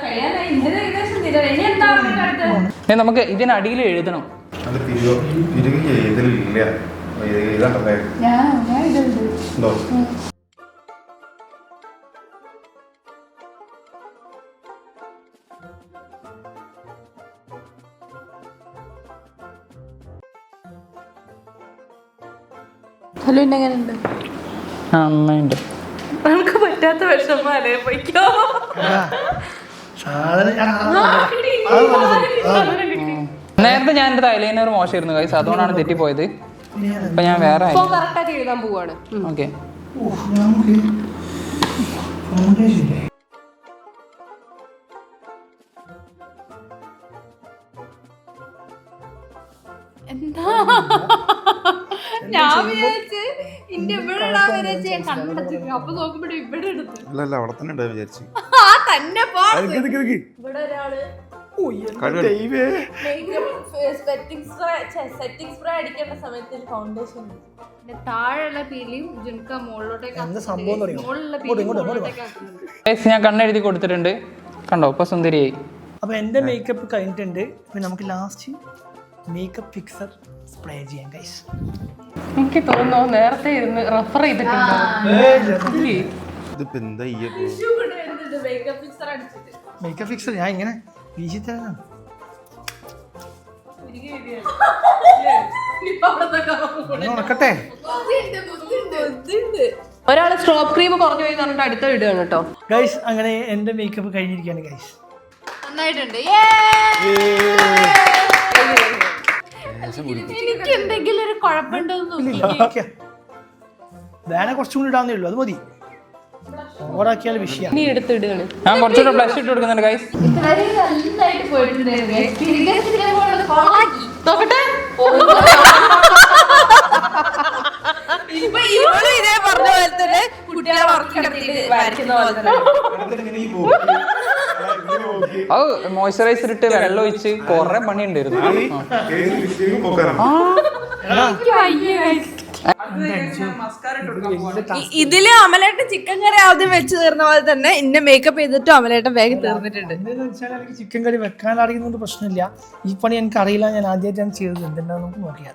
കഴിയാനായി ഇന്ത്യൻ ഏകദേശം തീരാറ്. ഇനി എന്താ അവരുടെ അടുത്ത്? നമുക്ക് ഇതിനടിയിൽ എഴുതണം. അത് തിരികെ ഇതിലില്ല. എഴുതണ്ടേ? ഉണ്ടോ? ഹലോ എങ്ങനെയുണ്ട്? നന്നായിണ്ട്. നമുക്ക് പറ്റാത്ത വിഷമല്ലേ പോയിക്കോ. നേരത്തെ ഞാൻ എടുത്ത ഐലൈനർ മോശമായിരുന്നു ഗൈസ്, അതുകൊണ്ടാണ് തെറ്റിപ്പോയത്. ഇപ്പൊ ഞാൻ വേറെ കറക്റ്റായിട്ട് എഴുതാൻ പോവാണ്. ഓക്കെ. എന്താ ഞാൻ വിചാരിച്ച് ഇന്റെ ഇവിടെ ഇടാൻ വിചാരിച്ച് ഞാൻ കണ്ടെത്തി. അപ്പൊ നോക്കുമ്പോഴും ഇവിടെ എടുത്തു. അല്ല അവിടെ തന്നെ ഉണ്ടാവും വിചാരിച്ചു. ആ തന്നെ ഇവിടെ ഒരാള് സെറ്റിംഗ് സ്പ്രേ അടിക്കേണ്ട സമയത്ത് ഫൗണ്ടേഷൻ താഴെയുള്ള പീലിയും ജുൻക മുകളിലോട്ടേക്ക് എന്താ സംഭവം അറിയോ? ഞാൻ കണ്ണെഴുതി കൊടുത്തിട്ടുണ്ട്. കണ്ടോ ഇപ്പൊ സുന്ദരിയായി. അപ്പൊ എന്റെ മേക്കപ്പ് കഴിഞ്ഞിട്ടുണ്ട്. ഇപ്പൊ നമുക്ക് ലാസ്റ്റ് മേക്കപ്പ് ഫിക്സർ സ്പ്രേ ചെയ്യാം ഗൈസ്. എനിക്ക് തോന്നുന്നു നേരത്തെ ഇരുന്ന് റെഫർ ചെയ്തിട്ടുണ്ട്. ഇതിപ്പോ എന്താ മേക്കപ്പ് ഫിക്സർ അടിച്ചിട്ട് മേക്കപ്പ് ഫിക്സർ ഞാൻ ഇങ്ങനെ വീശി തരാനാണ്. ഉണക്കട്ടെ. ഒരാള് സ്ട്രോപ്പ് ക്രീം കുറഞ്ഞു പോയി പറഞ്ഞിട്ട് അടുത്ത ഇടുകയാണ് കേട്ടോ ഗൈസ്. അങ്ങനെ എന്റെ മേക്കപ്പ് കഴിഞ്ഞിരിക്കുകയാണ് ഗൈസ്. നന്നായിട്ടുണ്ട്. എനിക്ക് എന്തെങ്കിലും ഒരു കുഴപ്പമുണ്ടോന്ന് നോക്കി. വേണേ കുറച്ചും കൂടി ഇടാന്നേ ഉള്ളൂ, അത് മതി. ഓവറാക്കിയാൽ വിഷയം. ഇനി എടുത്ത് ഇടുകയാണ്. ഞാൻ കുറച്ചുകൂടെ ബ്ലഷ് ഇട്ട് കൊടുക്കുന്നുണ്ട് ഗൈസ്. നന്നായിട്ട് നോക്കട്ടെ. ഇപ്പൊ ഇവള് ഇതേ പറഞ്ഞ പോലെ തന്നെ കുട്ടികളെ ഉറക്കിടത്തിട്ട് വരയ്ക്കുന്ന പോലെ തന്നെ. അത് മോയ്സ്ചറൈസർ ഇട്ട് വെള്ളം ഒഴിച്ച് കൊറേ പണി ഉണ്ടായിരുന്നു. ഇതില് അമലേട്ടൻ ചിക്കൻ കറി ആദ്യം വെച്ച് തീർന്ന പോലെ തന്നെ ഇന്നെ മേക്കപ്പ് ചെയ്തിട്ടും അമലേട്ടൻ വേഗം തീർന്നിട്ടുണ്ട്. എന്താണെന്ന് വെച്ചാൽ എനിക്ക് ചിക്കൻ കറി വെക്കാൻ അറിയുന്നത് പ്രശ്നമില്ല. ഈ പണി എനിക്ക് അറിയില്ല, ഞാൻ ആദ്യമായിട്ടാണ് ചെയ്തത്. എന്തെന്നാ നമുക്ക് നോക്കിയാൽ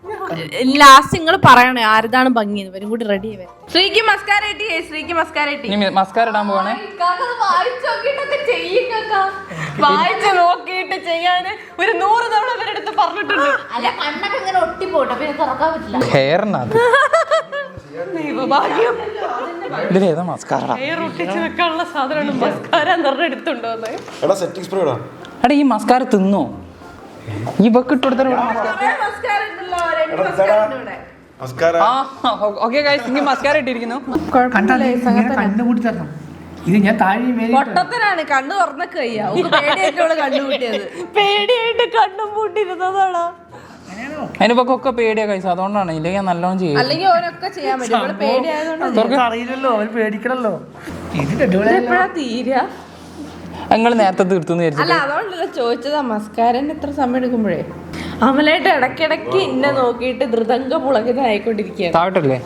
ലാസ്റ്റ് നിങ്ങൾ പറയണേ ആരതാണ് ഭംഗി ഇവരും കൂടി റെഡി ആയി വരും. ശ്രീക്ക് മസ്കാര ഇട്ടി, ശ്രീക്ക് മസ്കാര ഇട്ടി. ഇനി മസ്കാര ഇടാൻ പോവാണേ. വായിച്ച് നോക്കിയിട്ട് ചെയ്യാന് ഒരു 100 തവണ ഇവരെടുത്ത് പറഞ്ഞിട്ടുണ്ട്. അല്ല കണ്ണൊക്കെ ഇങ്ങനെ ഒട്ടിപ്പോട്ടെ, പിന്നെ തുറക്കാൻ പറ്റില്ല. ഹെയറിനകത്ത് ദൈവഭാഗ്യം. ഇതിലേതാ മസ്കാര? ഹെയർ ഒട്ടിച്ച് വെക്കാനുള്ള സാധനമാണ് മസ്കാര എടുത്തുണ്ടോ എടാ സെറ്റിംഗ് സ്പ്രേ ഇടാ. എടാ ഈ മസ്കാര തിന്നോ? ഈ ബക്ക് ഇട്ടുകൊടുത്ത നമസ്കാരം. ഓക്കെ ഗൈസ്, ഇനി മസ്കാര ഇട്ടിരിക്കുന്നു. കണ്ടാലേ ഇങ്ങനെ കണ്ണുകൂടി തരണം. ഇത് ഞാൻ താഴെ മേലെ പൊട്ടത്തിനാണ് കണ്ണു തുറന്നൊക്കെ വയ്യ. പേടിയായിട്ടുള്ള കണ്ണുകൂട്ടിയത്, പേടിയായിട്ട് കണ്ണും പൂട്ടിരുന്നതാണോ? അതിനിപ്പൊക്കെ പേടിയാ കൈസ്, അതുകൊണ്ടാണ്. ഇല്ലെങ്കിൽ ഞാൻ നല്ലോണം ചെയ്യും. അല്ലെങ്കിൽ ഓനൊക്കെ ചെയ്യാൻ പറ്റും. ഇവിടെ പേടിയായതുകൊണ്ട് നമുക്ക് അറിയില്ലല്ലോ, അവർ പേടിക്കണല്ലോ. ഇത് അടിപൊളിയായി. എപ്പോഴാ തീരാ? നിങ്ങൾ നേരത്തെ തീർത്തു വിചാരിച്ചു. അല്ല അതുകൊണ്ടല്ല ചോദിച്ചതാ, മസ്കാരന് എത്ര സമയം എടുക്കുമ്പോഴേ. അമലായിട്ട് ഇടയ്ക്കിടയ്ക്ക് ഇന്നെ നോക്കിയിട്ട് ധൃതങ്ക പുളകിതായിക്കൊണ്ടിരിക്കുകയാണ്. താഴട്ടല്ലേ?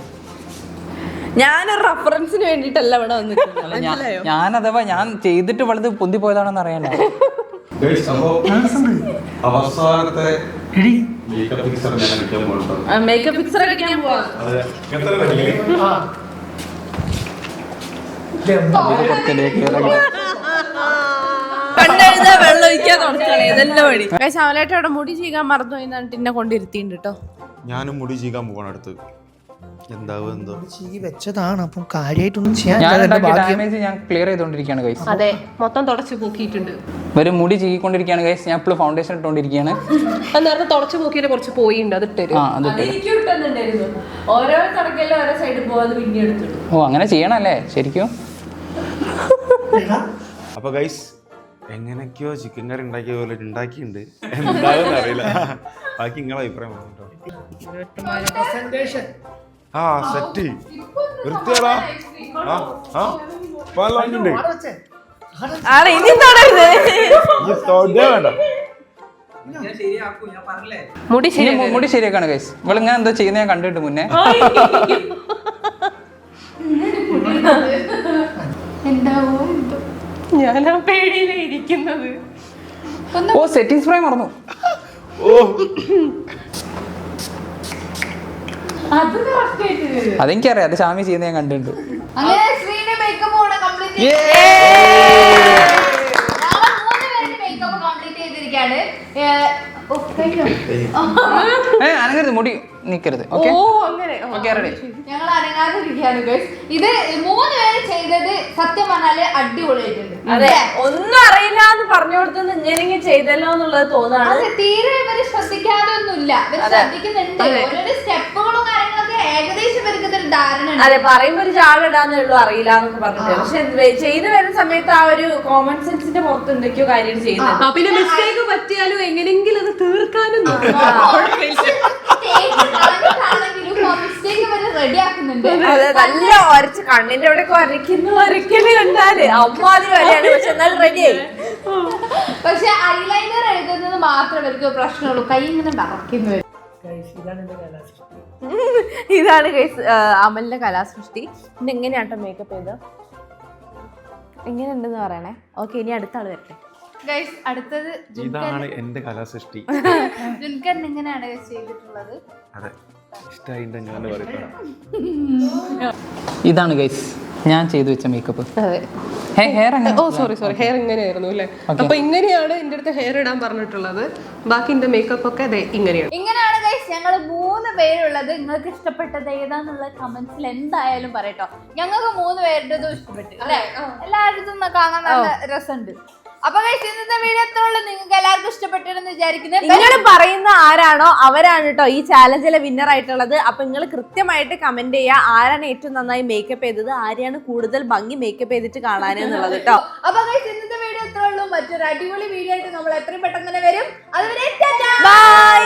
ഞാനൊരു റെഫറൻസിന് വേണ്ടിട്ടല്ല ഇവിടെ വന്നിട്ടുള്ളത്, മനസ്സിലായോ? ഞാൻ അഥവാ ഞാൻ ചെയ്തിട്ട് വലുത് പൊന്തി പോയതാണെന്ന് അറിയണ്ട. അവസാനത്തെ എടി മേക്കപ്പ് ഫിക്സർ ഞാൻ അടിക്കാൻ പോകുന്നുണ്ട്. മേക്കപ്പ് ഫിക്സർ അടിക്കാൻ പോവാ. അതെ എത്ര രൂപയ്ക്ക്? കണ്ണെഴുതാ വെള്ളം ഒഴിക്കാൻ തുടച്ചാണ് ഇതെല്ലാം വഴി. പക്ഷെ അവലായിട്ട് അവിടെ മുടി ചെയ്യാൻ മറന്നു പോയിന്നിട്ട് എന്നെ കൊണ്ടിരുത്തിണ്ട് കേട്ടോ. ഞാനും മുടി ചീകാൻ പോകണം അടുത്ത്. എന്താവും എന്തോ ചീകി വെച്ചതാണ്, അപ്പം കാര്യമായിട്ടൊന്നും ചെയ്യാൻ ഡാമേജ് ഞാൻ ക്ലിയർ ചെയ്തോണ്ടിരിക്കുകയാണ് ഗൈസ്. അതെ, മൊത്തം തുടച്ചു പോക്കിയിട്ടുണ്ട്. ഒരു മുടി ചീകിക്കൊണ്ടിരിക്കുകയാണ് ഗൈസ്. ഞാൻ ഇപ്പോൾ ഫൗണ്ടേഷൻ ഇട്ടുകൊണ്ടിരിക്കുകയാണ്. അത് നേരത്തെ തുടച്ചു പോക്കിയിട്ട് കുറച്ച് പോയിണ്ട്, അത് ഇട്ടരും. ആ അതിട്ട്. എനിക്ക് കിട്ടുന്നുണ്ടായിരുന്നു. ഓരോ കണക്കെല്ലാം ഓരോ സൈഡിൽ പോകാതെ പിന്നെ എടുത്തിട്ടു. ഓ അങ്ങനെ ചെയ്യണല്ലേ ശരിക്കും? അപ്പൊ ഗൈസ് എങ്ങനെയൊക്കെയോ ചിക്കൻ കറി ഉണ്ടാക്കിയ പോലെ ഉണ്ടാക്കിയിട്ടുണ്ട്. എന്താവും അറിയില്ല. ബാക്കി നിങ്ങളെ അഭിപ്രായം പറഞ്ഞോ. ആ സെറ്റ് വൃത്തിയാടാ. വാങ്ങിണ്ട് ആളെ ഇനി തുടരുത്. വേണ്ട. മുടി ശരി, മുടി ശരിയാക്കാണ് ഗൈസ്. ഇവള് ഞാൻ എന്തോ ചെയ്യുന്ന ഞാൻ കണ്ടിട്ട് മുന്നേ. ഞാനാ പേടിയിലാ ഇരിക്കുന്നത്. ഓ സെറ്റിംഗ് സ്പ്രേ മറന്നു. ഓ അതെനിക്കറിയാം, അത് ഷാമി ചെയ്യുന്ന ഞാൻ കണ്ടിട്ടുണ്ട്. അങ്ങനെ ശ്രീന്റെ മേക്കപ്പ് കംപ്ലീറ്റ് മേക്കപ്പ് കംപ്ലീറ്റ് ചെയ്തിരിക്കാണ്. അനങ്ങരുത്, മുടി നിക്കരുത്. ഓക്കെ ഓ അങ്ങനെ ഓക്കെ റെഡി. ഞങ്ങൾ അനങ്ങാതിരിക്കാണ് ഗൈസ്. ഇത് 3 പേര് ചെയ്തത് സത്യം പറഞ്ഞാല് അടിപൊളിയായിട്ടുണ്ട്. അതെ, ഒന്നും അറിയില്ല എന്ന് പറഞ്ഞു കൊടുത്തത് ഇങ്ങനെ ചെയ്തല്ലോ എന്നുള്ളത് തോന്നാണ്. അത് തീരെ ഇവര് ശ്രദ്ധിക്കാതെ ഒന്നുമില്ല, ഇവര് ശ്രദ്ധിക്കുന്നുണ്ട്. ഓരോരോ സ്റ്റെപ്പുകളും കാര്യങ്ങളൊക്കെ ഏകദേശം ഇവർക്ക് ഒരു ധാരണ ഉണ്ട്. അതെ, പറയുമ്പോ ഒരു ചാടിടാന്നേ ഉള്ളൂ, അറിയില്ല എന്നൊക്കെ പറഞ്ഞിട്ട്. പക്ഷെ ചെയ്തു വരുന്ന സമയത്ത് ആ ഒരു കോമൺ സെൻസിന്റെ പുറത്ത് എന്തൊക്കെയോ കാര്യം ചെയ്യുന്നത്. പിന്നെ മിസ്റ്റേക്ക് പറ്റിയാലും എങ്ങനെയെങ്കിലും അത് തീർക്കാനും റെഡിയാക്കുന്നുണ്ട്. അതെ, നല്ല ഒരച്ച് കണ്ണിന്റെ അവിടെ വരയ്ക്കല് കണ്ടാല് അമ്മാതി വരെയാണ്. പക്ഷെ എന്നാലും റെഡിയായി. പക്ഷെ ഐലൈനർ എഴുതുന്നത് മാത്രമേ ഇവർക്ക് പ്രശ്നമുള്ളൂ, കൈ ഇങ്ങനെ ഡറക്കുന്നു. ഇതാണ് അമലിന്റെ കലാസൃഷ്ടി. പിന്നെ എങ്ങനെയാട്ടോ മേക്കപ്പ് ചെയ്ത് എങ്ങനെ ഉണ്ടെന്ന് പറയണേ. ഓക്കെ, ഇനി അടുത്ത ആള് വരട്ടെ. ഗൈസ് അടുത്തത് ഇതാണ് എന്റെ കലാസൃഷ്ടി. ജുൻകൻ എങ്ങനെയാണ് ചെയ്തിട്ടുള്ളത്? അതെ ഇഷ്ടമായിട്ട് ഞാൻ പറയുന്നത്. ഇതാണ് ഗൈസ് ഞാൻ ചെയ്തു വെച്ച മേക്കപ്പ്. അതെ. ഹെയർ ഓ സോറി ഹെയർ ഇങ്ങനെയായിരുന്നു അല്ലേ? അപ്പൊ ഇങ്ങനെയാണ് എന്റെ അടുത്ത് ഹെയർ ഇടാൻ പറഞ്ഞിട്ടുള്ളത്. ബാക്കി എന്റെ മേക്കപ്പ് ഒക്കെ അതെ ഇങ്ങനെയാണ്. ഇങ്ങനെയാണ് ഗൈസ് ഞങ്ങൾ 3 പേരുള്ളത്. നിങ്ങൾക്ക് ഇഷ്ടപ്പെട്ടത് ഏതാന്നുള്ള കമന്റ്സിൽ എന്തായാലും പറയട്ടോ. ഞങ്ങൾക്ക് 3 പേരുടേതും ഇഷ്ടപ്പെട്ടു അല്ലെ? എല്ലാവരും കാണാൻ നല്ല രസമുണ്ട്. അപ്പൊ ഗൈസ് ഇന്നത്തെ വീഡിയോ എത്രയുള്ളൂ. നിങ്ങൾക്ക് എല്ലാവർക്കും ഇഷ്ടപ്പെട്ടെന്ന് വിചാരിക്കുന്നത്. നിങ്ങൾ പറയുന്ന ആരാണോ അവരാണ് കേട്ടോ ഈ ചാലഞ്ചിലെ വിന്നർ ആയിട്ടുള്ളത്. അപ്പൊ നിങ്ങൾ കൃത്യമായിട്ട് കമന്റ് ചെയ്യുക ആരാണ് ഏറ്റവും നന്നായി മേക്കപ്പ് ചെയ്തത്, ആരെയാണ് കൂടുതൽ ഭംഗി മേക്കപ്പ് ചെയ്തിട്ട് കാണാനെന്നുള്ളത് കേട്ടോ. അപ്പൊ ഗൈസ് ഇന്നത്തെ വീഡിയോ എത്രയുള്ളൂ. മറ്റൊരു അടിപൊളി വീഡിയോ ആയിട്ട് നമ്മൾ എത്രയും പെട്ടെന്ന് തന്നെ വരും. അതുവരെ ബൈ.